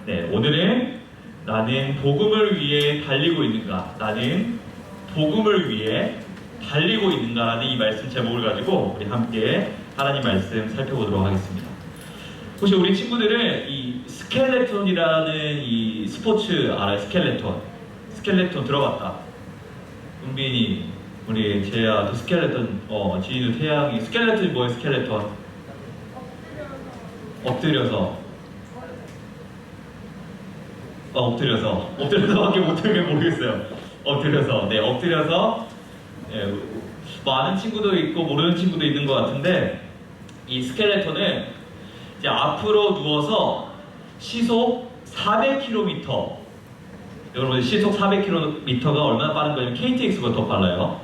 네, 오늘은 나는 복음을 위해 달리고 있는가? 나는 복음을 위해 달리고 있는가라는 이 말씀 제목을 가지고 우리 함께 하나님 말씀 살펴보도록 하겠습니다. 혹시 우리 친구들은 이 스켈레톤이라는 이 스포츠 알아요? 스켈레톤 들어봤다. 은빈이, 우리 재야도 스켈레톤, 지인도 태양이 스켈레톤이 뭐예요? 스켈레톤 엎드려서밖에 못하는 모르겠어요. 엎드려서 예, 뭐 아는 친구도 있고 모르는 친구도 있는 것 같은데, 이 스켈레톤은 이제 앞으로 누워서 시속 400km, 여러분 시속 400km가 얼마나 빠른 거냐면 KTX보다 더 빨라요.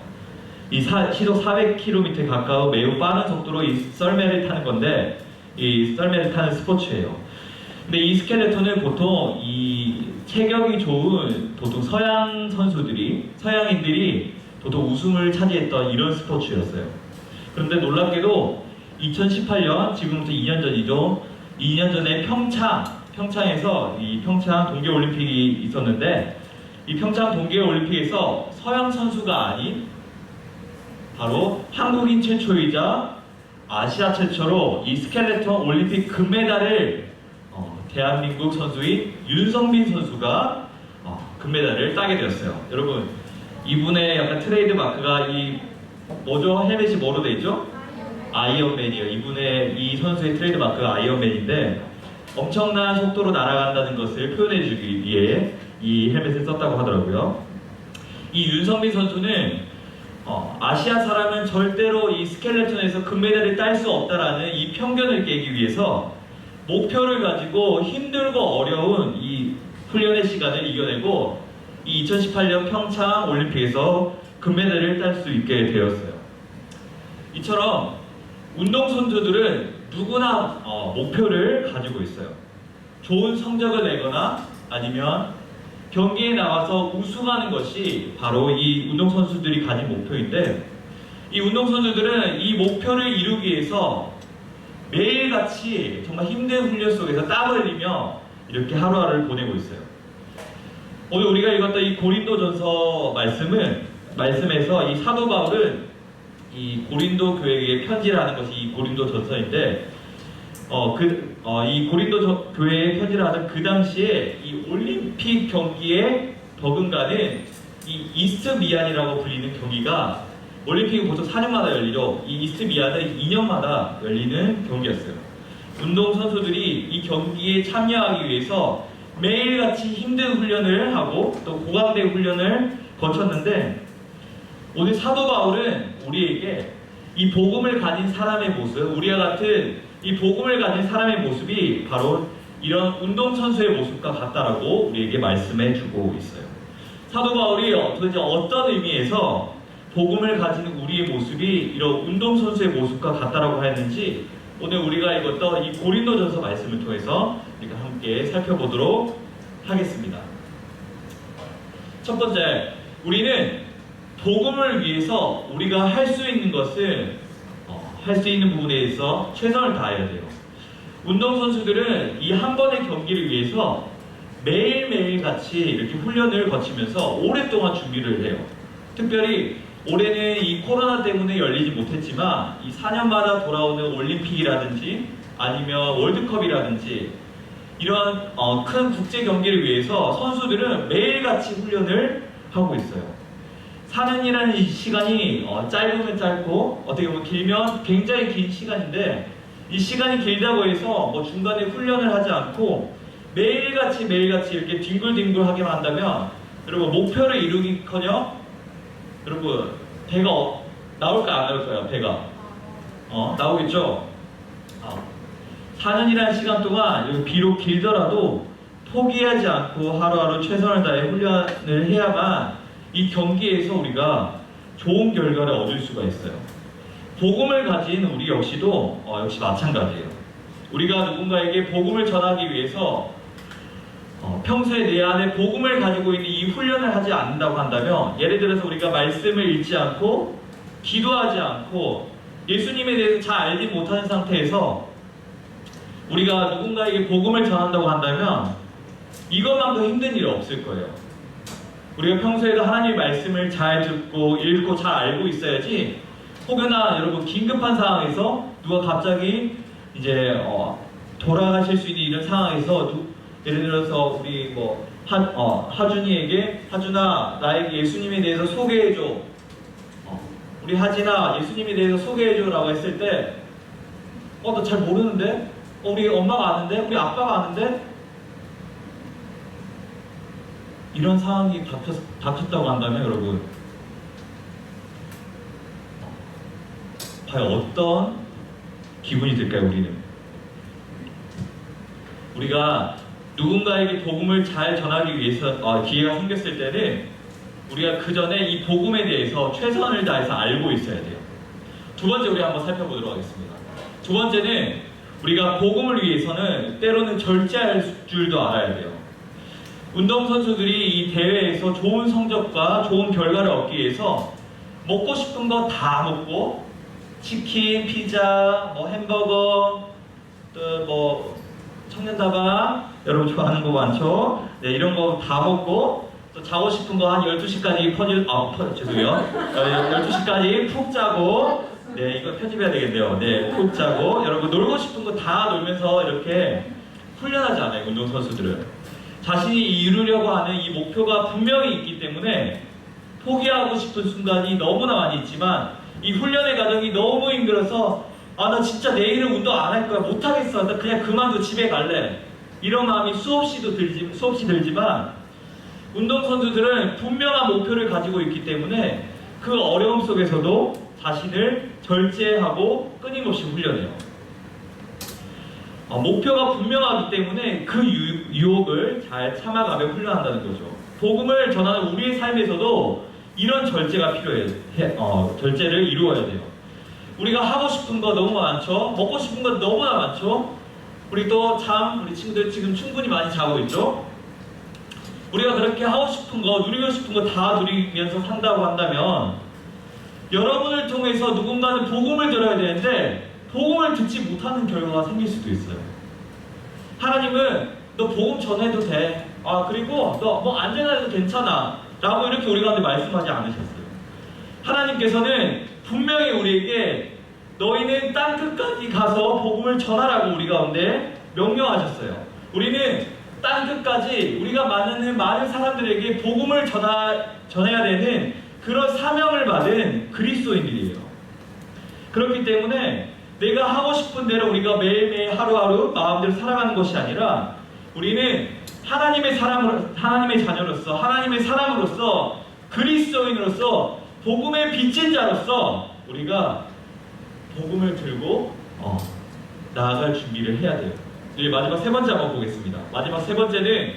이 시속 400km에 가까운 매우 빠른 속도로 이 썰매를 타는 건데, 이 썰매를 타는 스포츠예요. 근데 이 스켈레톤은 보통 이 체격이 좋은 보통 서양인들이 보통 우승을 차지했던 이런 스포츠였어요. 그런데 놀랍게도 2018년, 지금부터 2년 전이죠. 2년 전에 평창에서 이 평창 동계올림픽이 있었는데, 이 평창 동계올림픽에서 서양 선수가 아닌 바로 한국인 최초이자 아시아 최초로 이 스켈레톤 올림픽 금메달을 대한민국 선수인 윤성빈 선수가 금메달을 따게 되었어요. 여러분, 이분의 약간 트레이드 마크가 이 뭐죠? 헬멧이 뭐로 되어 있죠? 아이언맨이에요. 이 선수의 트레이드 마크가 아이언맨인데, 엄청난 속도로 날아간다는 것을 표현해주기 위해 이 헬멧을 썼다고 하더라고요. 이 윤성빈 선수는 아시아 사람은 절대로 이 스켈레톤에서 금메달을 딸 수 없다라는 이 편견을 깨기 위해서 목표를 가지고 힘들고 어려운 이 훈련의 시간을 이겨내고 이 2018년 평창 올림픽에서 금메달을 딸 수 있게 되었어요. 이처럼 운동선수들은 누구나 목표를 가지고 있어요. 좋은 성적을 내거나 아니면 경기에 나와서 우승하는 것이 바로 이 운동선수들이 가진 목표인데, 이 운동선수들은 이 목표를 이루기 위해서 매일같이 정말 힘든 훈련 속에서 땀 흘리며 이렇게 하루하루를 보내고 있어요. 오늘 우리가 읽었던 이 고린도전서 말씀에서 이 사도 바울은 이 고린도 교회에 편지를 하는 것이 이 고린도전서인데, 이 고린도 교회에 편지를 하던 그 당시에 이 올림픽 경기에 버금가는 이 이스트미안이라고 불리는 경기가, 올림픽은 보통 4년마다 열리죠. 이 이스트미안은 2년마다 열리는 경기였어요. 운동선수들이 이 경기에 참여하기 위해서 매일같이 힘든 훈련을 하고 또 고강대 훈련을 거쳤는데, 오늘 사도 바울은 우리에게 이 복음을 가진 사람의 모습, 우리와 같은 이 복음을 가진 사람의 모습이 바로 이런 운동선수의 모습과 같다라고 우리에게 말씀해 주고 있어요. 사도 바울이 도대체 어떤 의미에서 복음을 가진 우리의 모습이 이런 운동선수의 모습과 같다라고 하였는지, 오늘 우리가 읽었던 이 고린도전서 말씀을 통해서 우리가 함께 살펴보도록 하겠습니다. 첫 번째, 우리는 복음을 위해서 우리가 할 수 있는 것을 할 수 있는 부분에 있어 최선을 다해야 돼요. 운동선수들은 이 한 번의 경기를 위해서 매일매일 같이 이렇게 훈련을 거치면서 오랫동안 준비를 해요. 특별히 올해는 이 코로나 때문에 열리지 못했지만 이 4년마다 돌아오는 올림픽이라든지 아니면 월드컵이라든지 이런 큰 국제 경기를 위해서 선수들은 매일같이 훈련을 하고 있어요. 4년이라는 이 시간이 짧으면 짧고 어떻게 보면 길면 굉장히 긴 시간인데, 이 시간이 길다고 해서 뭐 중간에 훈련을 하지 않고 매일같이 이렇게 뒹굴뒹굴하게만 한다면, 여러분 목표를 이루기커녕 여러분 배가 나올까 안 나올까요? 배가 나오겠죠? 4년이라는 시간 동안 비록 길더라도 포기하지 않고 하루하루 최선을 다해 훈련을 해야만 이 경기에서 우리가 좋은 결과를 얻을 수가 있어요. 복음을 가진 우리 역시도 역시 마찬가지예요. 우리가 누군가에게 복음을 전하기 위해서 평소에 내 안에 복음을 가지고 있는 이 훈련을 하지 않는다고 한다면, 예를 들어서 우리가 말씀을 읽지 않고 기도하지 않고 예수님에 대해서 잘 알지 못하는 상태에서 우리가 누군가에게 복음을 전한다고 한다면 이것만큼 힘든 일이 없을 거예요. 우리가 평소에도 하나님의 말씀을 잘 듣고 읽고 잘 알고 있어야지, 혹여나 여러분 긴급한 상황에서 누가 갑자기 이제 돌아가실 수 있는 이런 상황에서 예를 들어서 우리 하준이에게, 하준아 나에게 예수님에 대해서 소개해줘, 우리 하진아 예수님에 대해서 소개해줘 라고 했을 때 너 잘 모르는데? 우리 엄마가 아는데? 우리 아빠가 아는데? 이런 상황이 닥쳤다고 한다면 여러분 과연 어떤 기분이 들까요? 우리가 누군가에게 복음을 잘 전하기 위해서 기회가 생겼을 때는 우리가 그 전에 이 복음에 대해서 최선을 다해서 알고 있어야 돼요. 두 번째 우리 한번 살펴보도록 하겠습니다. 두 번째는 우리가 복음을 위해서는 때로는 절제할 줄도 알아야 돼요. 운동선수들이 이 대회에서 좋은 성적과 좋은 결과를 얻기 위해서 먹고 싶은 거 다 먹고, 치킨, 피자, 햄버거, 또 청년다방, 여러분 좋아하는 거 많죠? 네, 이런 거 다 먹고, 또 자고 싶은 거 한 12시까지 죄송해요. 12시까지 푹 자고, 네, 이거 편집해야 되겠네요. 네, 푹 자고, 여러분 놀고 싶은 거 다 놀면서 이렇게 훈련하지 않아요, 운동선수들은. 자신이 이루려고 하는 이 목표가 분명히 있기 때문에 포기하고 싶은 순간이 너무나 많이 있지만, 이 훈련의 과정이 너무 힘들어서 나 진짜 내일은 운동 안 할 거야, 못하겠어, 나 그냥 그만두고 집에 갈래, 이런 마음이 수없이 들지만 운동선수들은 분명한 목표를 가지고 있기 때문에 그 어려움 속에서도 자신을 절제하고 끊임없이 훈련해요. 목표가 분명하기 때문에 그 유혹을 잘 참아가며 훈련한다는 거죠. 복음을 전하는 우리의 삶에서도 이런 절제가 필요해요. 절제를 이루어야 돼요. 우리가 하고 싶은 거 너무 많죠? 먹고 싶은 거 너무나 많죠? 우리 친구들 지금 충분히 많이 자고 있죠? 우리가 그렇게 하고 싶은 거, 누리고 싶은 거 다 누리면서 산다고 한다면 여러분을 통해서 누군가는 복음을 들어야 되는데 복음을 듣지 못하는 결과가 생길 수도 있어요. 하나님은 너 복음 전해도 돼. 그리고 너 안 전해도 괜찮아. 라고 이렇게 우리 가운데 말씀하지 않으셨어요. 하나님께서는 분명히 우리에게 너희는 땅 끝까지 가서 복음을 전하라고 우리 가운데 명령하셨어요. 우리는 땅 끝까지 우리가 많은 사람들에게 복음을 전해야 되는 그런 사명을 받은 그리스도인들이에요. 그렇기 때문에 내가 하고 싶은 대로 우리가 매일매일 하루하루 마음대로 살아가는 것이 아니라 우리는 하나님의 자녀로서, 하나님의 사람으로서, 그리스도인으로서, 복음의 빚진 자로서 우리가 복음을 들고 나아갈 준비를 해야 돼요. 이제 마지막 세 번째 한번 보겠습니다. 마지막 세 번째는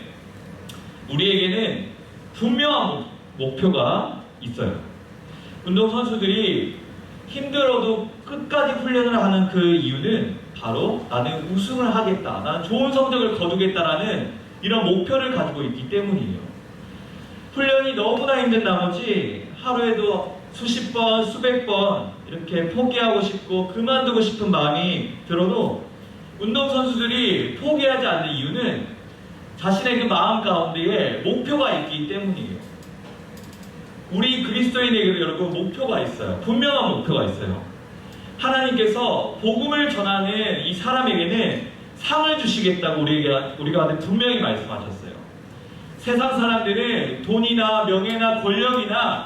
우리에게는 분명한 목표가 있어요. 운동선수들이 힘들어도 끝까지 훈련을 하는 그 이유는 바로 나는 우승을 하겠다, 나는 좋은 성적을 거두겠다라는 이런 목표를 가지고 있기 때문이에요. 훈련이 너무나 힘든 나머지 하루에도 수십 번, 수백 번 이렇게 포기하고 싶고 그만두고 싶은 마음이 들어도 운동선수들이 포기하지 않는 이유는 자신의 그 마음 가운데에 목표가 있기 때문이에요. 우리 그리스도인에게도 여러분 목표가 있어요. 분명한 목표가 있어요. 하나님께서 복음을 전하는 이 사람에게는 상을 주시겠다고 우리가 분명히 말씀하셨어요. 세상 사람들은 돈이나 명예나 권력이나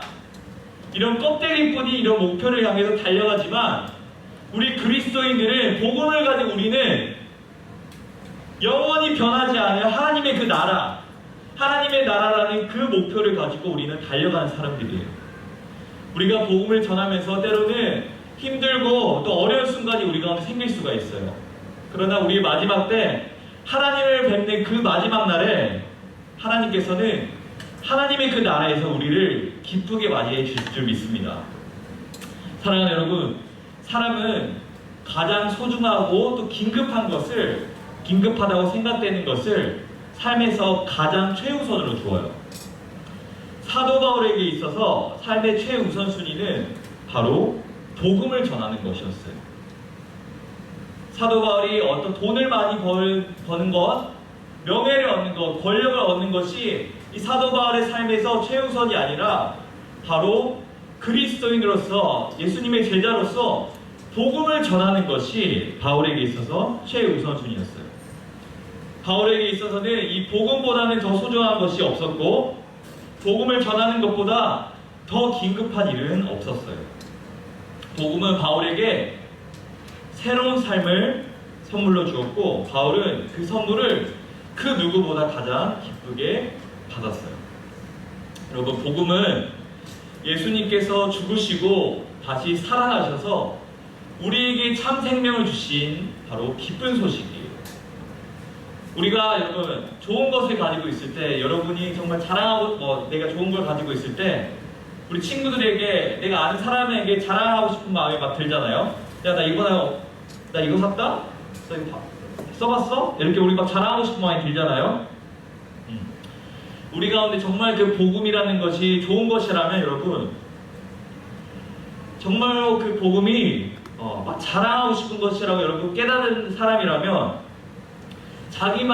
이런 껍데기뿐인 이런 목표를 향해서 달려가지만 우리 그리스도인들은 복음을 가진 우리는 영원히 변하지 않을 하나님의 그 나라, 하나님의 나라라는 그 목표를 가지고 우리는 달려가는 사람들이에요. 우리가 복음을 전하면서 때로는 힘들고 또 어려운 순간이 우리 가운데 생길 수가 있어요. 그러나 우리 마지막 때 하나님을 뵙는 그 마지막 날에 하나님께서는 하나님의 그 나라에서 우리를 기쁘게 맞이해 주실 줄 믿습니다. 사랑하는 여러분, 사람은 가장 소중하고 또 긴급하다고 생각되는 것을 삶에서 가장 최우선으로 두어요. 사도 바울에게 있어서 삶의 최우선순위는 바로 복음을 전하는 것이었어요. 사도 바울이 어떤 돈을 많이 버는 것, 명예를 얻는 것, 권력을 얻는 것이 이 사도 바울의 삶에서 최우선이 아니라 바로 그리스도인으로서 예수님의 제자로서 복음을 전하는 것이 바울에게 있어서 최우선순위였어요. 바울에게 있어서는 이 복음보다는 더 소중한 것이 없었고 복음을 전하는 것보다 더 긴급한 일은 없었어요. 복음은 바울에게 새로운 삶을 선물로 주었고 바울은 그 선물을 그 누구보다 가장 기쁘게 받았어요. 여러분, 복음은 예수님께서 죽으시고 다시 살아나셔서 우리에게 참 생명을 주신 바로 기쁜 소식이에요. 우리가 여러분 좋은 것을 가지고 있을 때, 여러분이 정말 자랑하고 내가 좋은 걸 가지고 있을 때 우리 친구들에게, 내가 아는 사람에게 자랑하고 싶은 마음이 막 들잖아요. 야, 나 이거 샀다? 너 이거 써봤어? 이렇게 우리 막 자랑하고 싶은 마음이 들잖아요. 우리 가운데 정말 그 복음이라는 것이 좋은 것이라면 여러분, 정말로 그 복음이 막 자랑하고 싶은 것이라고 여러분 깨달은 사람이라면 자기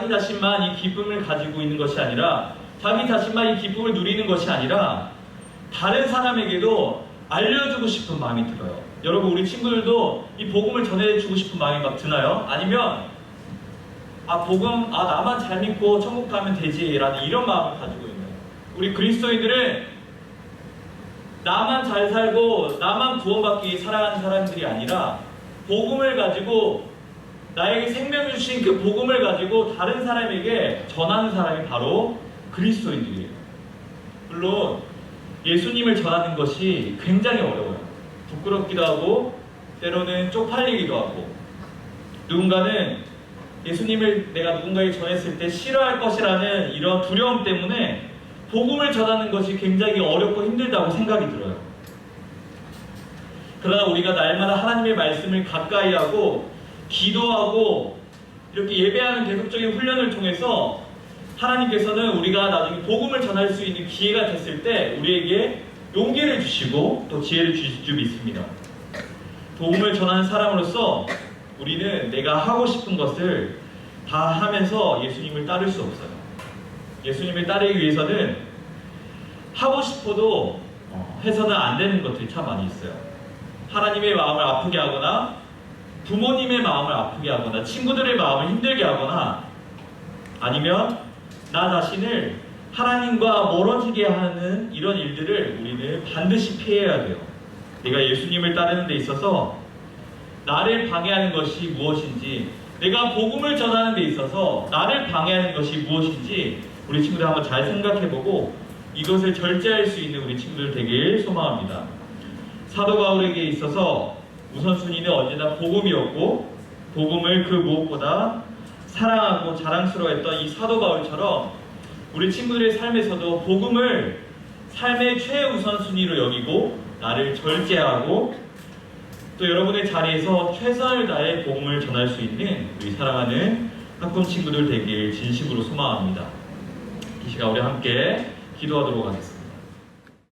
자신만 이 기쁨을 가지고 있는 것이 아니라, 자기 자신만 이 기쁨을 누리는 것이 아니라 다른 사람에게도 알려주고 싶은 마음이 들어요. 여러분, 우리 친구들도 이 복음을 전해주고 싶은 마음이 막 드나요? 아니면 나만 잘 믿고 천국 가면 되지 라는 이런 마음을 가지고 있나요? 우리 그리스도인들은 나만 잘 살고 나만 구원받기 살아가는 사람들이 아니라 복음을 가지고, 나에게 생명 주신 그 복음을 가지고 다른 사람에게 전하는 사람이 바로 그리스도인들이에요. 물론 예수님을 전하는 것이 굉장히 어려워요. 부끄럽기도 하고 때로는 쪽팔리기도 하고, 누군가는 예수님을 내가 누군가에게 전했을 때 싫어할 것이라는 이런 두려움 때문에 복음을 전하는 것이 굉장히 어렵고 힘들다고 생각이 들어요. 그러나 우리가 날마다 하나님의 말씀을 가까이 하고 기도하고 이렇게 예배하는 계속적인 훈련을 통해서 하나님께서는 우리가 나중에 복음을 전할 수 있는 기회가 됐을 때 우리에게 용기를 주시고 또 지혜를 주실 줄 믿습니다. 복음을 전하는 사람으로서 우리는 내가 하고 싶은 것을 다 하면서 예수님을 따를 수 없어요. 예수님을 따르기 위해서는 하고 싶어도 해서는 안 되는 것들이 참 많이 있어요. 하나님의 마음을 아프게 하거나, 부모님의 마음을 아프게 하거나, 친구들의 마음을 힘들게 하거나, 아니면 나 자신을 하나님과 멀어지게 하는 이런 일들을 우리는 반드시 피해야 돼요. 내가 예수님을 따르는 데 있어서 나를 방해하는 것이 무엇인지, 내가 복음을 전하는 데 있어서 나를 방해하는 것이 무엇인지 우리 친구들 한번 잘 생각해보고 이것을 절제할 수 있는 우리 친구들 되길 소망합니다. 사도 바울에게 있어서 우선순위는 언제나 복음이었고, 복음을 그 무엇보다 사랑하고 자랑스러워했던 이 사도 바울처럼 우리 친구들의 삶에서도 복음을 삶의 최우선순위로 여기고 나를 절제하고 또 여러분의 자리에서 최선을 다해 복음을 전할 수 있는 우리 사랑하는 학군 친구들 되길 진심으로 소망합니다. 이 시간 우리 함께 기도하도록 하겠습니다.